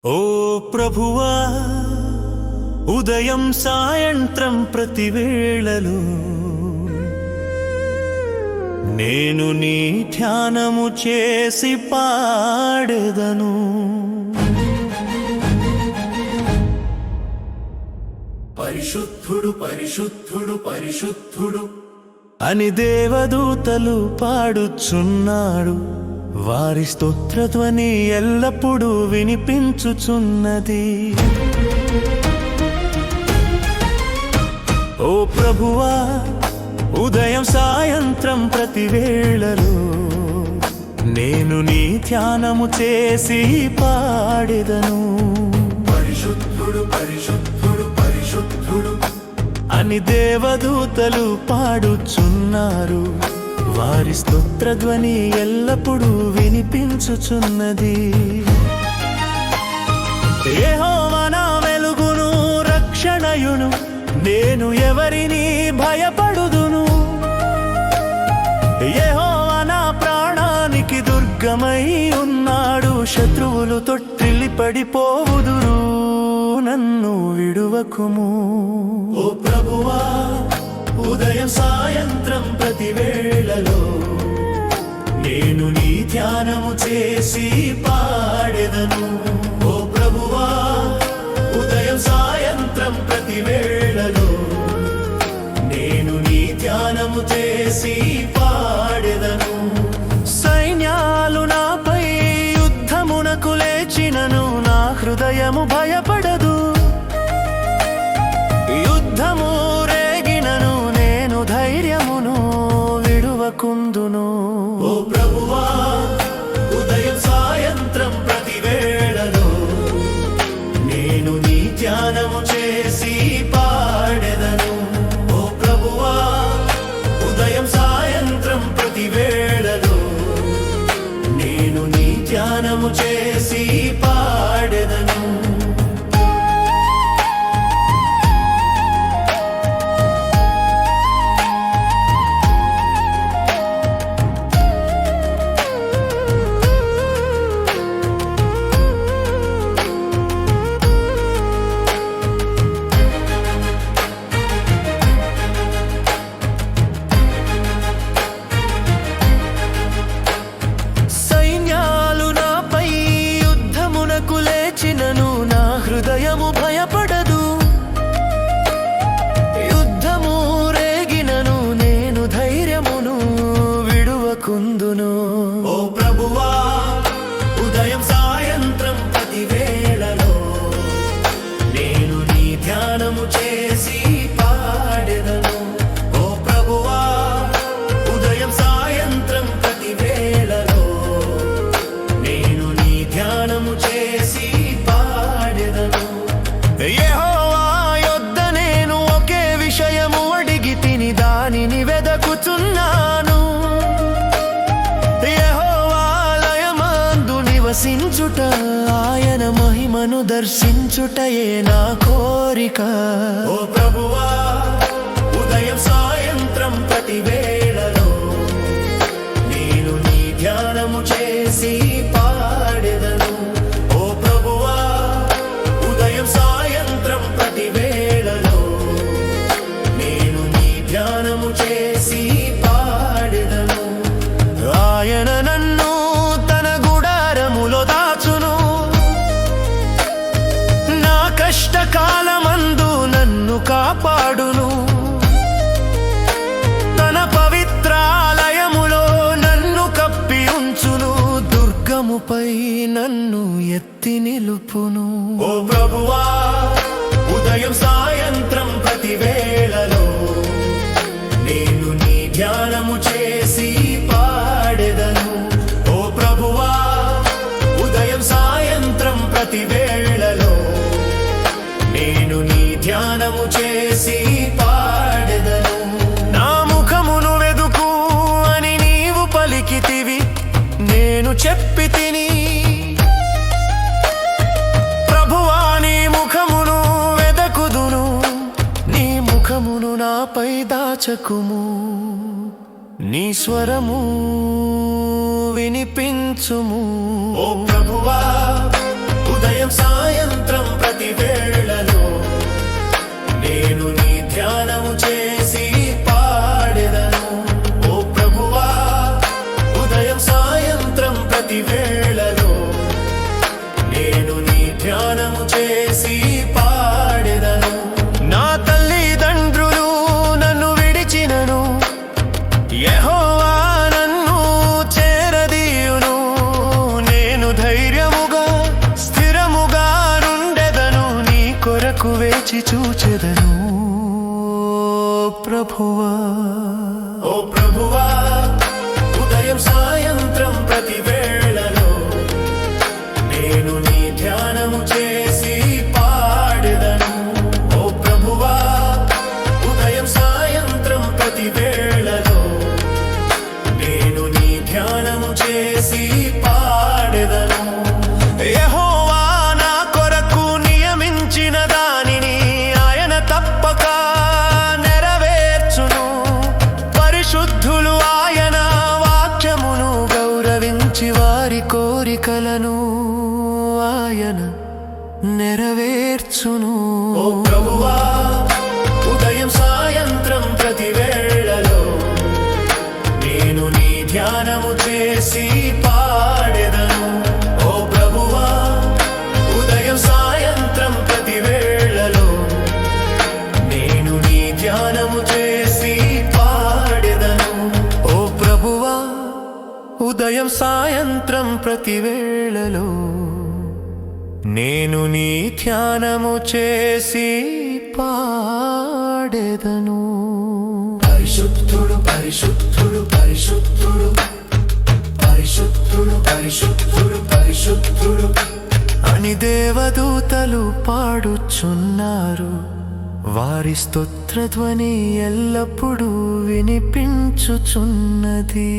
ఓ ప్రభువా, ఉదయం సాయంత్రం ప్రతి వేళలో నేను నీ ధ్యానము చేసి పాడెదను. పరిశుద్ధుడు పరిశుద్ధుడు పరిశుద్ధుడు అని దేవదూతలు పాడుచున్నాడు. వారి స్తోత్రధ్వని ఎల్లప్పుడూ వినిపించుచున్నది. ఓ ప్రభువా, ఉదయం సాయంత్రం ప్రతి వేళలో నేను నీ ధ్యానము చేసి పాడెదను. పరిశుద్ధుడు పరిశుద్ధుడు పరిశుద్ధుడు అని దేవదూతలు పాడుచున్నారు. వారి స్తోత్రధ్వని ఎల్లప్పుడూ వినిపించుచున్నది. యెహోవా నా వెలుగును రక్షణయును, నేను ఎవరిని భయపడుదును. యెహోవా నా ప్రాణానికి దుర్గమై ఉన్నాడు. శత్రువులు తొట్టిల్లి పడిపోవుదురు, నన్ను విడువకుము. ఓ ప్రభువా, ఉదయం సాయంత్రం ప్రతి వేళలో నేను నీ ధ్యానము చేసి పాడెదను. ఓ ప్రభువా, ఉదయం సాయంత్రం ప్రతి వేళలో నేను నీ ధ్యానము చేసి పాడెదను. సైన్యాలు నాపై యుద్ధమునకు లేచినను నా హృదయము భయపడదు. యుద్ధము రేగినను నేను ధైర్యమును విడువకుందును. ఓ ప్రభువా, ఉదయం సాయంత్రం ప్రతి వేళలో నేను నీ ధ్యానము చేసి పాడెదను. ఓ ప్రభువా, ఉదయం సాయంత్రం ప్రతి వేళలో నేను నీ ధ్యానము చేసి పాడెదను. హృదయము భయపడదు. యుద్ధము రేగినను నేను ధైర్యమును విడువకుందును. ఓ ప్రభువా, ఉదయం సాయంత్రం ప్రతి వేళలో నేను నీ ధ్యానము చేసి పాడెదను. ఓ ప్రభువా, ఉదయం సాయంత్రం ప్రతి వేళలో నేను నీ ధ్యానము చేసి యెహోవా యొద్ద నేను ఒకే విషయము అడిగి తిని దానిని వెదకుచున్నాను. యెహోవా ఆలయమందు నివసించుట, ఆయన మహిమను దర్శించుటయే నా కోరిక. ఓ ప్రభువా, ఉదయం సాయంత్రం ప్రతి వేళలో నేను నీ ధ్యానము చేసి పాడెదను. ఓ ప్రభువా, ఉదయం సాయంత్రం ప్రతి వేళలో నేను నీ ధ్యానము చేసి పాడెదను. ఆయన నన్ను తన గుడారములో దాచును. నా కష్టకాలమందు నన్ను కాపాడును. తన పవిత్రాలయములో నన్ను కప్పి ఉంచును. దుర్గముపై నన్ను ఎత్తి నిలుపును. ఓ ప్రభువా, ఉదయం సాయంత్రం ప్రతి వేళలో నేను నీ ధ్యానము చేసి పాడెదను. ఓ ప్రభువా, ఉదయం సాయంత్రం ప్రతి వేళలో నేను నీ ధ్యానము చేసి పాడెదను. నా ముఖమును వెదుకు అని నీవు పలికితివి, నేను చెప్పి తిని. ప్రభువా, నీ ముఖమును వెదకుదును, నీ ముఖమును నాపై దాచకుము. నీ స్వరము వినిపించుము. ఓ ప్రభువా, ఉదయం కొరకు వేచి చూచెదను ప్రభువా. ఓ ప్రభువా, ఉదయం సాయంత్రం ప్రతి వేళలో నేను నీ ధ్యానము చేసి పాడెదను. ఓ ప్రభువా, ఉదయం సాయంత్రం ప్రతి వేళలో నేను నీ ధ్యానము చేసి పాడెదను. యెహోవా నా కొరకు నియమించిన దానిని ఆయన తప్పక నెరవేర్చును. పరిశుద్ధులు ఆయన వాక్యమును గౌరవించి వారి కోరికలను ఆయన నెరవేర్చును. ఓ ప్రభువా, ఉదయం సాయంత్రం ప్రతి వేళలో నేను నీ ధ్యానము చేసి పాడెదను. ఓ ప్రభువా, ఉదయం సాయంత్రం ప్రతి వేళలో నేను నీ ధ్యానము చేసి పాడెదను. ఓ ప్రభువా, ఉదయం సాయంత్రం ప్రతి వేళలో నేను నీ ధ్యానము చేసి పాడెదను. పరిశుద్ధుడు పరిశుద్ధుడు పరిశుద్ధుడు పరిశుద్ధుడు పరిశుద్ధుడు పరిశుద్ధుడు అని దేవదూతలు పాడుచున్నారు. వారి స్తోత్రధ్వని ఎల్లప్పుడూ వినిపించుచున్నది.